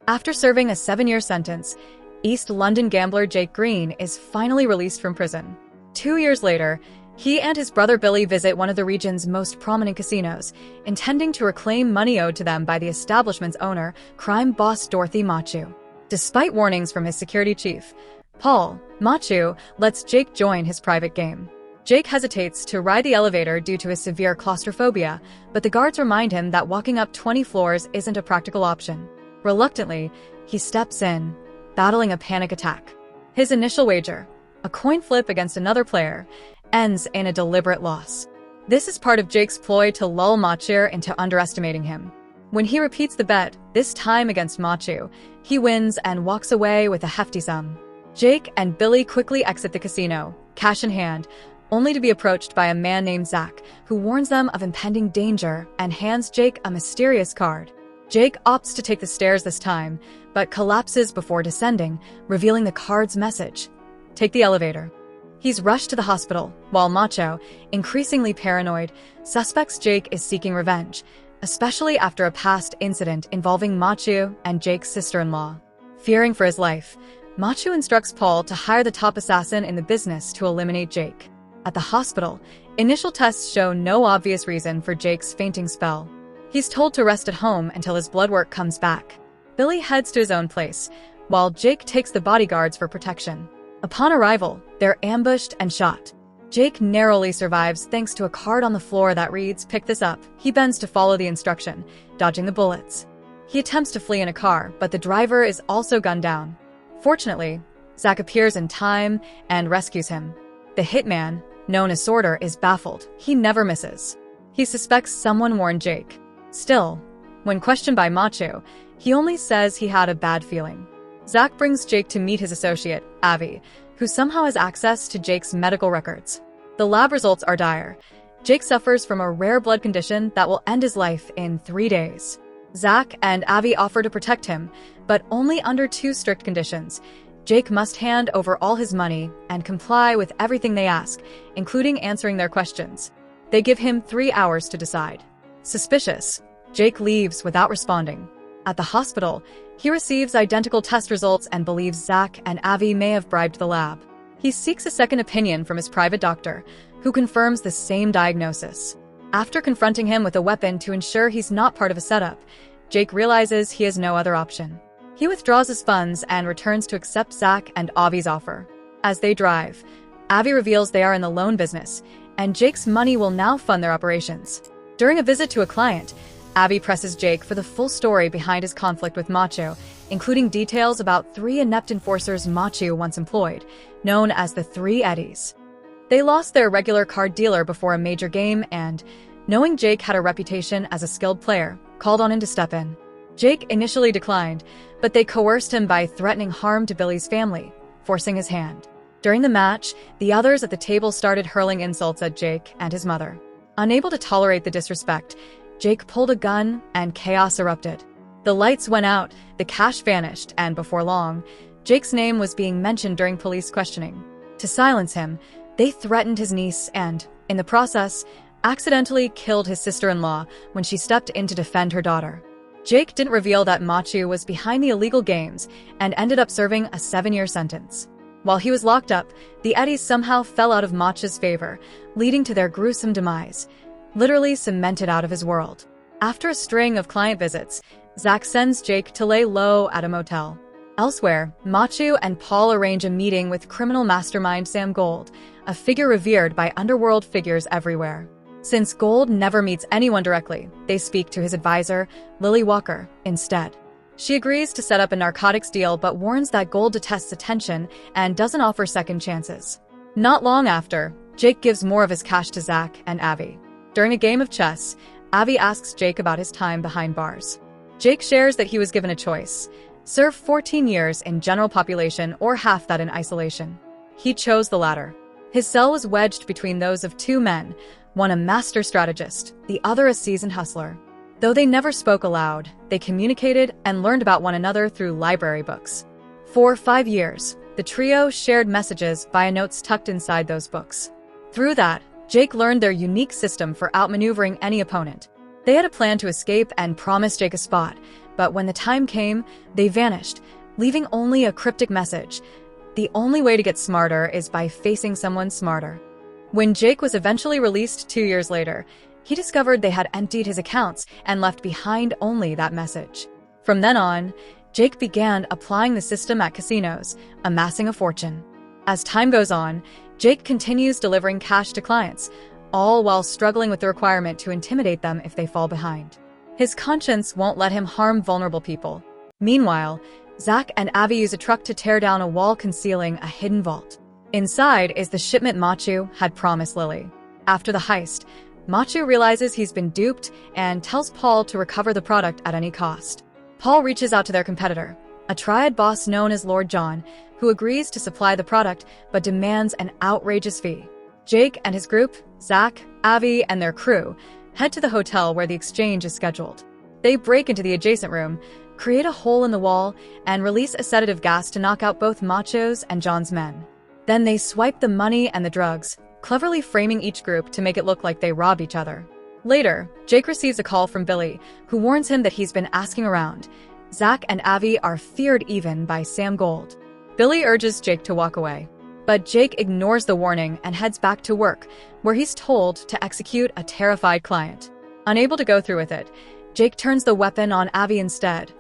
After serving a 7-year sentence, East London gambler Jake Green is finally released from prison. 2 years later, he and his brother Billy visit one of the region's most prominent casinos, intending to reclaim money owed to them by the establishment's owner, crime boss Dorothy Machu. Despite warnings from his security chief, Paul, Machu lets Jake join his private game. Jake hesitates to ride the elevator due to his severe claustrophobia, but the guards remind him that walking up 20 floors isn't a practical option. Reluctantly, he steps in, battling a panic attack. His initial wager, a coin flip against another player, ends in a deliberate loss. This is part of Jake's ploy to lull Machu into underestimating him. When he repeats the bet, this time against Machu, he wins and walks away with a hefty sum. Jake and Billy quickly exit the casino, cash in hand, only to be approached by a man named Zach, who warns them of impending danger and hands Jake a mysterious card. Jake opts to take the stairs this time, but collapses before descending, revealing the card's message: "Take the elevator." He's rushed to the hospital, while Machu, increasingly paranoid, suspects Jake is seeking revenge, especially after a past incident involving Machu and Jake's sister-in-law. Fearing for his life, Machu instructs Paul to hire the top assassin in the business to eliminate Jake. At the hospital, initial tests show no obvious reason for Jake's fainting spell. He's told to rest at home until his blood work comes back. Billy heads to his own place, while Jake takes the bodyguards for protection. Upon arrival, they're ambushed and shot. Jake narrowly survives thanks to a card on the floor that reads, "Pick this up." He bends to follow the instruction, dodging the bullets. He attempts to flee in a car, but the driver is also gunned down. Fortunately, Zach appears in time and rescues him. The hitman, known as Sorter, is baffled. He never misses. He suspects someone warned Jake. Still, when questioned by Machu, he only says he had a bad feeling. Zach brings Jake to meet his associate, Avi, who somehow has access to Jake's medical records. The lab results are dire. Jake suffers from a rare blood condition that will end his life in 3 days. Zach and Avi offer to protect him, but only under 2 strict conditions. Jake must hand over all his money and comply with everything they ask, including answering their questions. They give him 3 hours to decide. Suspicious, Jake leaves without responding. At the hospital, he receives identical test results and believes Zach and Avi may have bribed the lab. He seeks a second opinion from his private doctor, who confirms the same diagnosis. After confronting him with a weapon to ensure he's not part of a setup, Jake realizes he has no other option. He withdraws his funds and returns to accept Zach and Avi's offer. As they drive, Avi reveals they are in the loan business, and Jake's money will now fund their operations. During a visit to a client, Avi presses Jake for the full story behind his conflict with Machu, including details about 3 inept enforcers Machu once employed, known as the 3 Eddies. They lost their regular card dealer before a major game and, knowing Jake had a reputation as a skilled player, called on him to step in. Jake initially declined, but they coerced him by threatening harm to Billy's family, forcing his hand. During the match, the others at the table started hurling insults at Jake and his mother. Unable to tolerate the disrespect, Jake pulled a gun and chaos erupted. The lights went out, the cash vanished, and before long, Jake's name was being mentioned during police questioning. To silence him, they threatened his niece and, in the process, accidentally killed his sister-in-law when she stepped in to defend her daughter. Jake didn't reveal that Machu was behind the illegal games and ended up serving a 7-year sentence. While he was locked up, the Eddies somehow fell out of Machu's favor, leading to their gruesome demise, literally cemented out of his world. After a string of client visits, Zach sends Jake to lay low at a motel. Elsewhere, Machu and Paul arrange a meeting with criminal mastermind Sam Gold, a figure revered by underworld figures everywhere. Since Gold never meets anyone directly, they speak to his advisor, Lily Walker, instead. She agrees to set up a narcotics deal but warns that Gold detests attention and doesn't offer second chances. Not long after, Jake gives more of his cash to Zach and Avi. During a game of chess, Avi asks Jake about his time behind bars. Jake shares that he was given a choice: serve 14 years in general population or half that in isolation. He chose the latter. His cell was wedged between those of 2 men, one a master strategist, the other a seasoned hustler. Though they never spoke aloud, they communicated and learned about one another through library books. For 5 years, the trio shared messages via notes tucked inside those books. Through that, Jake learned their unique system for outmaneuvering any opponent. They had a plan to escape and promised Jake a spot, But when the time came, they vanished, leaving only a cryptic message. The only way to get smarter is by facing someone smarter. When Jake was eventually released 2 years later, he discovered they had emptied his accounts and left behind only that message. From then on, Jake began applying the system at casinos, amassing a fortune. As time goes on, Jake continues delivering cash to clients, all while struggling with the requirement to intimidate them if they fall behind. His conscience won't let him harm vulnerable people. Meanwhile, Zach and Avi use a truck to tear down a wall concealing a hidden vault. Inside is the shipment Machu had promised Lily. After the heist, Machu realizes he's been duped and tells Paul to recover the product at any cost. Paul reaches out to their competitor, a triad boss known as Lord John, who agrees to supply the product but demands an outrageous fee. Jake and his group, Zach, Avi, and their crew, head to the hotel where the exchange is scheduled. They break into the adjacent room, create a hole in the wall, and release a sedative gas to knock out both Macho's and John's men. Then they swipe the money and the drugs, cleverly framing each group to make it look like they robbed each other. Later, Jake receives a call from Billy, who warns him that he's been asking around. Zach and Avi are feared even by Sam Gold. Billy urges Jake to walk away, but Jake ignores the warning and heads back to work, where he's told to execute a terrified client. Unable to go through with it, Jake turns the weapon on Avi instead,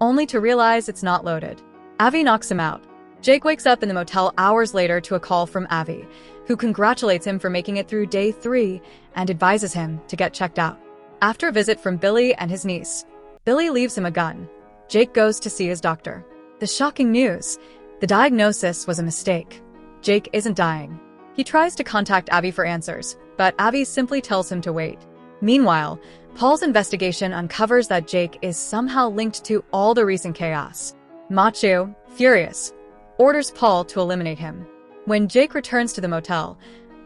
only to realize it's not loaded. Avi knocks him out. Jake wakes up in the motel hours later to a call from Avi, who congratulates him for making it through day 3 and advises him to get checked out. After a visit from Billy and his niece, Billy leaves him a gun. Jake goes to see his doctor. The shocking news: the diagnosis was a mistake. Jake isn't dying. He tries to contact Avi for answers, but Avi simply tells him to wait. Meanwhile, Paul's investigation uncovers that Jake is somehow linked to all the recent chaos. Machu, furious, orders Paul to eliminate him. When Jake returns to the motel,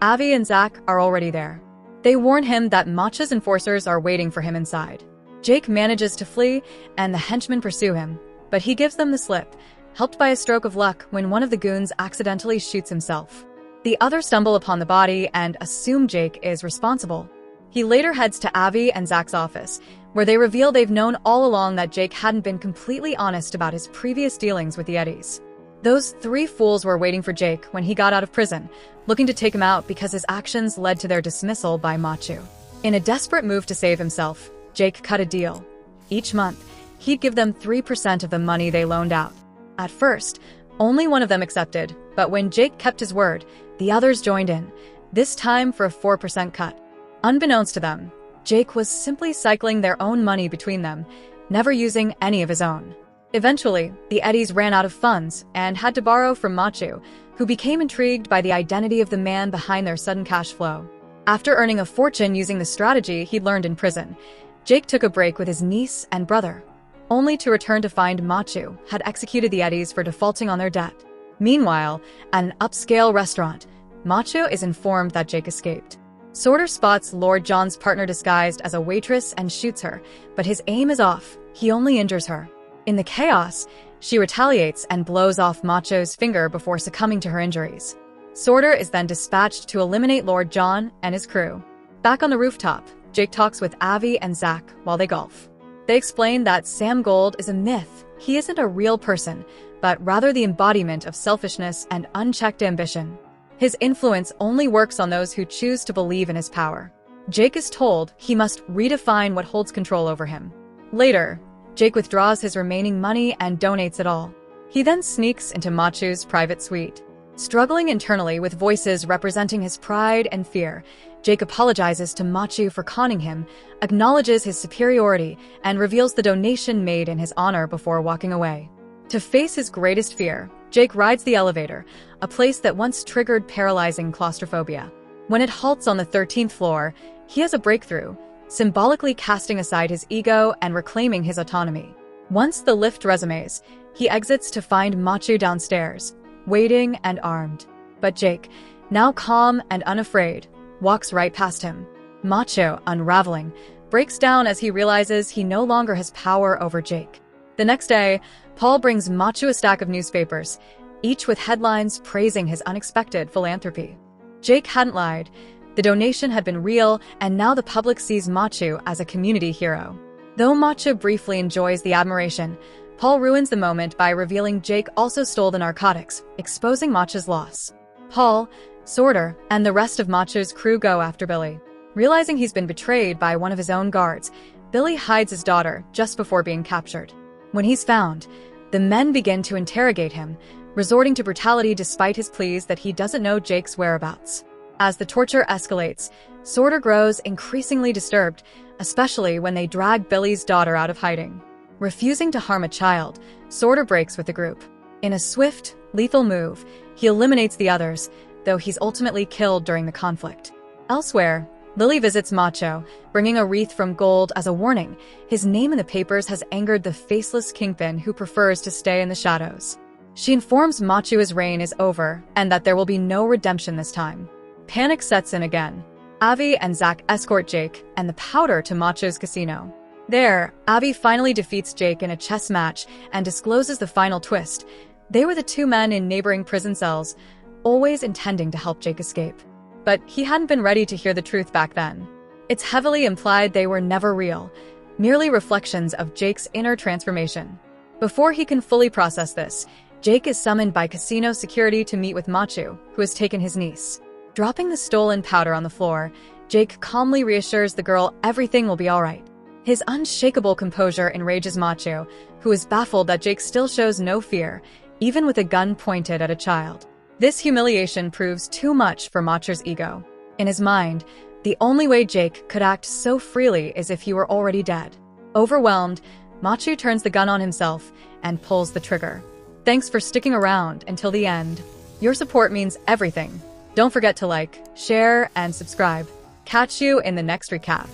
Avi and Zach are already there. They warn him that Machu's enforcers are waiting for him inside. Jake manages to flee, and the henchmen pursue him, but he gives them the slip, helped by a stroke of luck when one of the goons accidentally shoots himself. The others stumble upon the body and assume Jake is responsible. He later heads to Avi and Zach's office, where they reveal they've known all along that Jake hadn't been completely honest about his previous dealings with the Eddies. Those 3 fools were waiting for Jake when he got out of prison, looking to take him out because his actions led to their dismissal by Machu. In a desperate move to save himself, Jake cut a deal. Each month, he'd give them 3% of the money they loaned out. At first, only one of them accepted, but when Jake kept his word, the others joined in, this time for a 4% cut. Unbeknownst to them, Jake was simply cycling their own money between them, never using any of his own. Eventually, the Eddies ran out of funds and had to borrow from Machu, who became intrigued by the identity of the man behind their sudden cash flow. After earning a fortune using the strategy he'd learned in prison, Jake took a break with his niece and brother, only to return to find Machu had executed the Eddies for defaulting on their debt. Meanwhile, at an upscale restaurant, Machu is informed that Jake escaped. Sorter spots Lord John's partner disguised as a waitress and shoots her, but his aim is off. He only injures her. In the chaos, she retaliates and blows off Macho's finger before succumbing to her injuries. Sorter is then dispatched to eliminate Lord John and his crew. Back on the rooftop, Jake talks with Avi and Zach while they golf. They explain that Sam Gold is a myth. He isn't a real person, but rather the embodiment of selfishness and unchecked ambition. His influence only works on those who choose to believe in his power. Jake is told he must redefine what holds control over him. Later, Jake withdraws his remaining money and donates it all. He then sneaks into Machu's private suite. Struggling internally with voices representing his pride and fear, Jake apologizes to Machu for conning him, acknowledges his superiority, and reveals the donation made in his honor before walking away. To face his greatest fear, Jake rides the elevator, a place that once triggered paralyzing claustrophobia. When it halts on the 13th floor, he has a breakthrough, symbolically casting aside his ego and reclaiming his autonomy. Once the lift resumes, he exits to find Machu downstairs, waiting and armed. But Jake, now calm and unafraid, walks right past him. Machu, unraveling, breaks down as he realizes he no longer has power over Jake. The next day, Paul brings Machu a stack of newspapers, each with headlines praising his unexpected philanthropy. Jake hadn't lied. The donation had been real, and now the public sees Machu as a community hero. Though Macho briefly enjoys the admiration, Paul ruins the moment by revealing Jake also stole the narcotics, exposing Macho's loss. Paul, Sorter, and the rest of Macho's crew go after Billy. Realizing he's been betrayed by one of his own guards, Billy hides his daughter just before being captured. When he's found, the men begin to interrogate him, resorting to brutality despite his pleas that he doesn't know Jake's whereabouts. As the torture escalates, Sorter grows increasingly disturbed, especially when they drag Billy's daughter out of hiding. Refusing to harm a child, Sorter breaks with the group. In a swift, lethal move, he eliminates the others, though he's ultimately killed during the conflict. Elsewhere, Lily visits Macho, bringing a wreath from gold as a warning. His name in the papers has angered the faceless kingpin who prefers to stay in the shadows. She informs Macho his reign is over and that there will be no redemption this time. Panic sets in again. Avi and Zach escort Jake and the powder to Macho's casino. There, Avi finally defeats Jake in a chess match and discloses the final twist. They were the two men in neighboring prison cells, always intending to help Jake escape. But he hadn't been ready to hear the truth back then. It's heavily implied they were never real, merely reflections of Jake's inner transformation. Before he can fully process this, Jake is summoned by casino security to meet with Macho, who has taken his niece. Dropping the stolen powder on the floor, Jake calmly reassures the girl everything will be all right. His unshakable composure enrages Macho, who is baffled that Jake still shows no fear, even with a gun pointed at a child. This humiliation proves too much for Macho's ego. In his mind, the only way Jake could act so freely is if he were already dead. Overwhelmed, Macho turns the gun on himself and pulls the trigger. Thanks for sticking around until the end. Your support means everything. Don't forget to like, share, and subscribe. Catch you in the next recap.